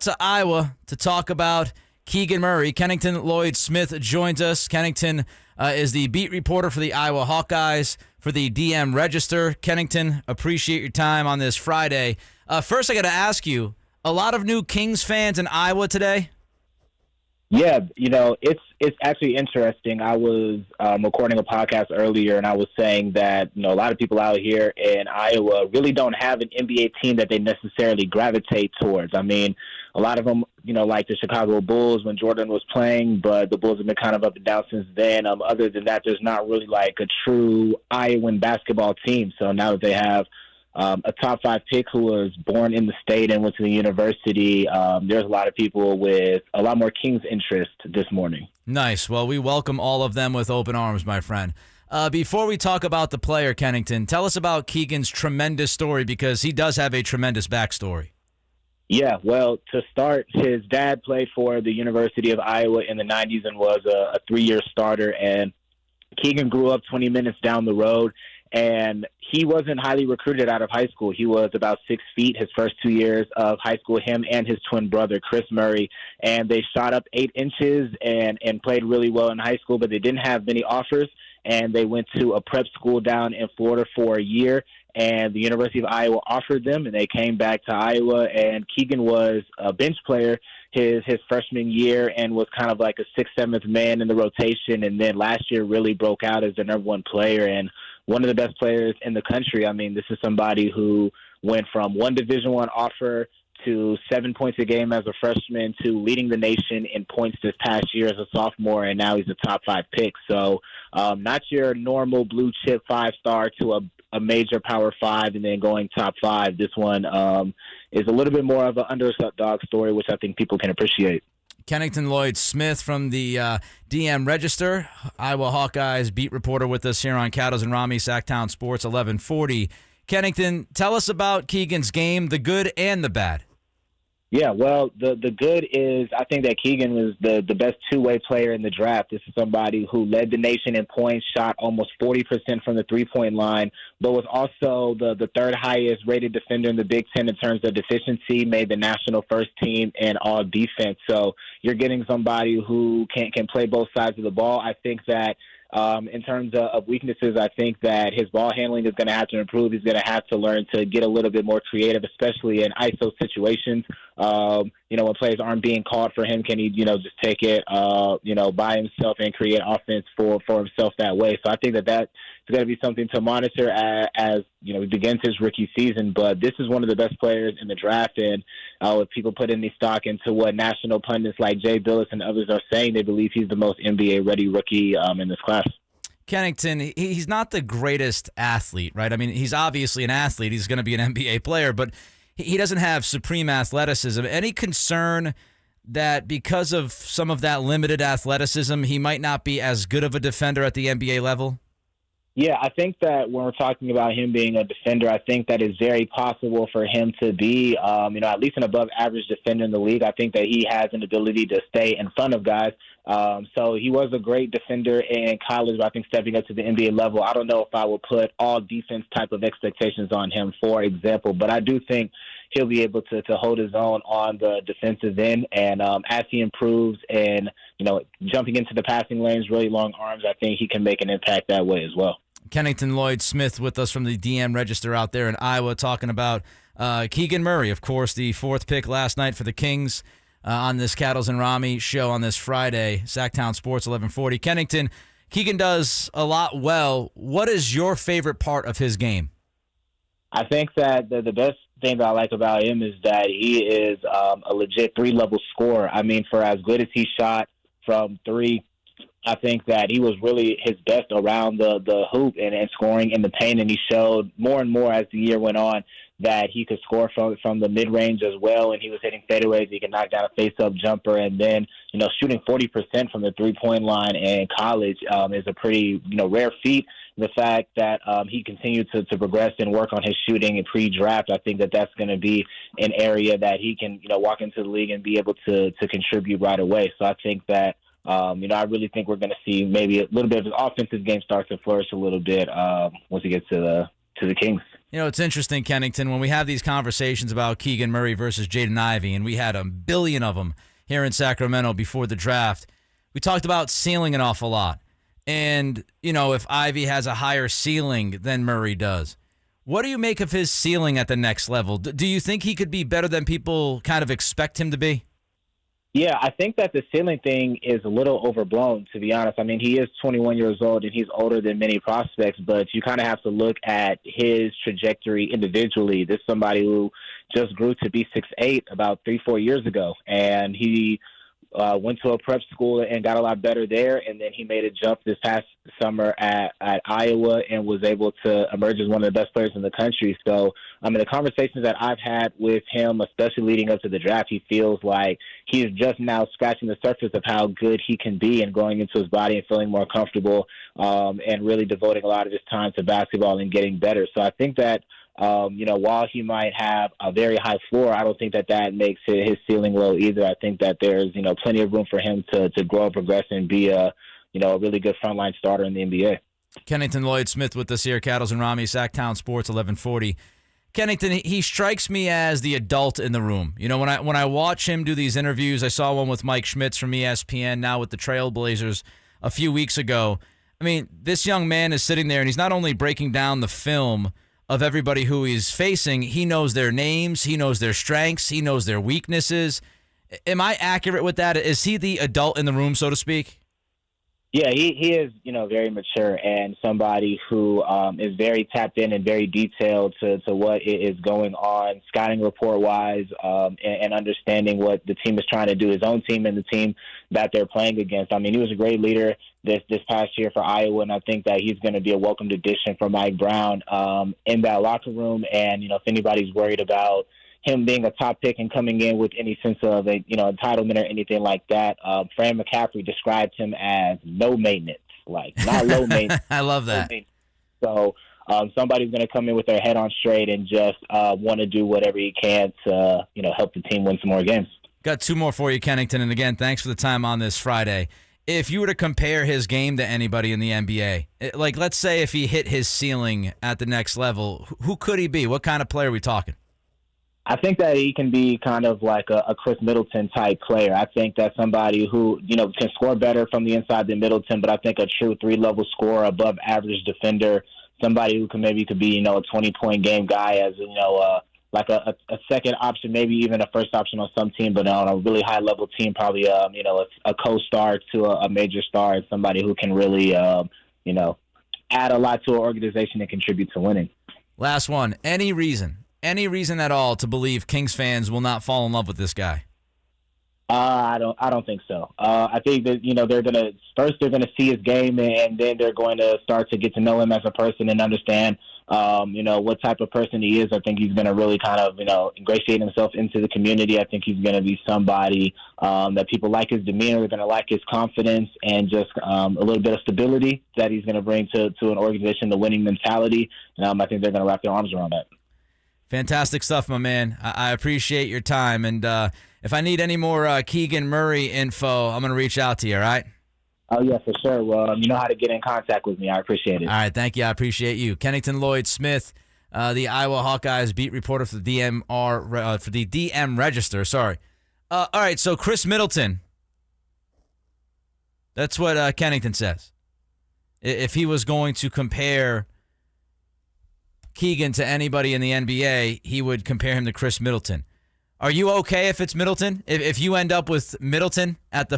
To Iowa to talk about Keegan Murray. Kennington Lloyd Smith joins us. Kennington is the beat reporter for the Iowa Hawkeyes for the DM Register. Kennington, appreciate your time on this Friday. First, I got to ask you, a lot of new Kings fans in Iowa today? Yeah, it's actually interesting. I was recording a podcast earlier, and I was saying that, a lot of people out here in Iowa really don't have an NBA team that they necessarily gravitate towards. I mean, a lot of them, like the Chicago Bulls when Jordan was playing, but the Bulls have been kind of up and down since then. Other than that, there's not really like a true Iowan basketball team. So now that they have a top 5 pick who was born in the state and went to the university, there's a lot of people with a lot more Kings interest this morning. Nice. Well, we welcome all of them with open arms, my friend. Before we talk about the player, Kennington, tell us about Keegan's tremendous story, because he does have a tremendous backstory. Yeah, well, to start, his dad played for the University of Iowa in the 90s and was a 3-year starter, and Keegan grew up 20 minutes down the road, and he wasn't highly recruited out of high school. He was about 6 feet his first 2 years of high school, him and his twin brother, Kris Murray, and they shot up 8 inches and played really well in high school, but they didn't have many offers, and they went to a prep school down in Florida for a year, and the University of Iowa offered them, and they came back to Iowa, and Keegan was a bench player his freshman year and was kind of like a 6th, 7th man in the rotation, and then last year really broke out as the number 1 player and one of the best players in the country. I mean, this is somebody who went from one Division I offer to 7 points a game as a freshman to leading the nation in points this past year as a sophomore, and now he's a top 5 pick. So not your normal blue chip 5-star to a major power 5 and then going top 5. This one is a little bit more of an underdog story, which I think people can appreciate. Kennington Lloyd Smith from the DM Register, Iowa Hawkeyes beat reporter with us here on Cattles and Ramie, Sactown Sports 1140. Kennington, tell us about Keegan's game, the good and the bad. Yeah, well, the good is I think that Keegan was the best two-way player in the draft. This is somebody who led the nation in points, shot almost 40% from the three-point line, but was also the third highest rated defender in the Big Ten in terms of efficiency, made the national first team in all defense. So you're getting somebody who can play both sides of the ball. I think that in terms of weaknesses, I think that his ball handling is going to have to improve. He's going to have to learn to get a little bit more creative, especially in ISO situations. When players aren't being called for him, can he, just take it, by himself and create offense for himself that way? So I think that's going to be something to monitor as he begins his rookie season. But this is one of the best players in the draft, and if people put any stock into what national pundits like Jay Billis and others are saying, they believe he's the most NBA-ready rookie in this class. Kennington, he's not the greatest athlete, right? I mean, he's obviously an athlete. He's going to be an NBA player, but he doesn't have supreme athleticism. Any concern that because of some of that limited athleticism, he might not be as good of a defender at the NBA level? Yeah, I think that when we're talking about him being a defender, I think that it's very possible for him to be, at least an above-average defender in the league. I think that he has an ability to stay in front of guys. So he was a great defender in college, but I think stepping up to the NBA level, I don't know if I would put all defense type of expectations on him, for example. But I do think he'll be able to hold his own on the defensive end. And as he improves and, jumping into the passing lanes, really long arms, I think he can make an impact that way as well. Kennington Lloyd Smith with us from the DM Register out there in Iowa, talking about Keegan Murray, of course, the 4th pick last night for the Kings on this Cattles and Ramie show on this Friday, Sactown Sports 1140. Kennington, Keegan does a lot well. What is your favorite part of his game? I think that the best thing that I like about him is that he is a legit 3-level scorer. I mean, for as good as he shot from 3, I think that he was really his best around the hoop and scoring in the paint, and he showed more and more as the year went on that he could score from the mid-range as well, and he was hitting fadeaways. He could knock down a face-up jumper, and then, shooting 40% from the three-point line in college is a pretty, rare feat. The fact that he continued to progress and work on his shooting in pre-draft, I think that's going to be an area that he can, walk into the league and be able to contribute right away. So I think that I really think we're going to see maybe a little bit of his offensive game start to flourish a little bit once he gets to the Kings. You know, it's interesting, Kennington, when we have these conversations about Keegan Murray versus Jaden Ivey, and we had a billion of them here in Sacramento before the draft, we talked about ceiling an awful lot. And, you know, if Ivey has a higher ceiling than Murray does, what do you make of his ceiling at the next level? Do you think he could be better than people kind of expect him to be? Yeah, I think that the ceiling thing is a little overblown, to be honest. I mean, he is 21 years old, and he's older than many prospects, but you kind of have to look at his trajectory individually. This is somebody who just grew to be 6'8" about 3-4 years ago, and he went to a prep school and got a lot better there, and then he made a jump this past summer at Iowa and was able to emerge as one of the best players in the country. So, I mean, the conversations that I've had with him, especially leading up to the draft, he feels like he's just now scratching the surface of how good he can be and growing into his body and feeling more comfortable and really devoting a lot of his time to basketball and getting better. So I think that while he might have a very high floor, I don't think that makes his ceiling low either. I think that there's, plenty of room for him to grow and progress and be a really good frontline starter in the NBA. Kennington Lloyd Smith with us here, Cattles and Ramie, Sactown Sports 1140. Kennington, he strikes me as the adult in the room. You know, when I watch him do these interviews, I saw one with Mike Schmitz from ESPN, now with the Trailblazers a few weeks ago. I mean, this young man is sitting there, and he's not only breaking down the film of everybody who he's facing, he knows their names, he knows their strengths, he knows their weaknesses. Am I accurate with that? Is he the adult in the room, so to speak? Yeah, he is, very mature and somebody who is very tapped in and very detailed to what is going on, scouting report-wise, and understanding what the team is trying to do, his own team and the team that they're playing against. I mean, he was a great leader this past year for Iowa, and I think that he's going to be a welcomed addition for Mike Brown in that locker room. And, if anybody's worried about him being a top pick and coming in with any sense of entitlement or anything like that, Fran McCaffrey described him as no maintenance, like not low maintenance. I love that. So somebody's going to come in with their head on straight and just want to do whatever he can to help the team win some more games. Got two more for you, Kennington, and again, thanks for the time on this Friday. If you were to compare his game to anybody in the NBA, like let's say if he hit his ceiling at the next level, who could he be? What kind of player are we talking? I think that he can be kind of like a Kris Middleton-type player. I think that somebody who, can score better from the inside than Middleton, but I think a true three-level scorer, above average defender, somebody who could be, a 20-point game guy as, like a second option, maybe even a first option on some team, but on a really high-level team, probably, a co-star to a major star, and somebody who can really, add a lot to an organization and contribute to winning. Last one. Any reason at all to believe Kings fans will not fall in love with this guy? I don't think so. I think that they're gonna see his game, and then they're going to start to get to know him as a person and understand what type of person he is. I think he's going to really kind of ingratiate himself into the community. I think he's going to be somebody that people like his demeanor, they're going to like his confidence, and just a little bit of stability that he's going to bring to an organization, the winning mentality. I think they're going to wrap their arms around that. Fantastic stuff, my man. I appreciate your time. And if I need any more Keegan Murray info, I'm going to reach out to you, all right? Oh, yeah, for sure. Well, you know how to get in contact with me. I appreciate it. All right, thank you. I appreciate you. Kennington Lloyd Smith, the Iowa Hawkeyes beat reporter for the DM Register. Sorry. All right, so Kris Middleton. That's what Kennington says. If he was going to compare Keegan to anybody in the NBA, he would compare him to Kris Middleton. Are you okay if it's Middleton? If you end up with Middleton at the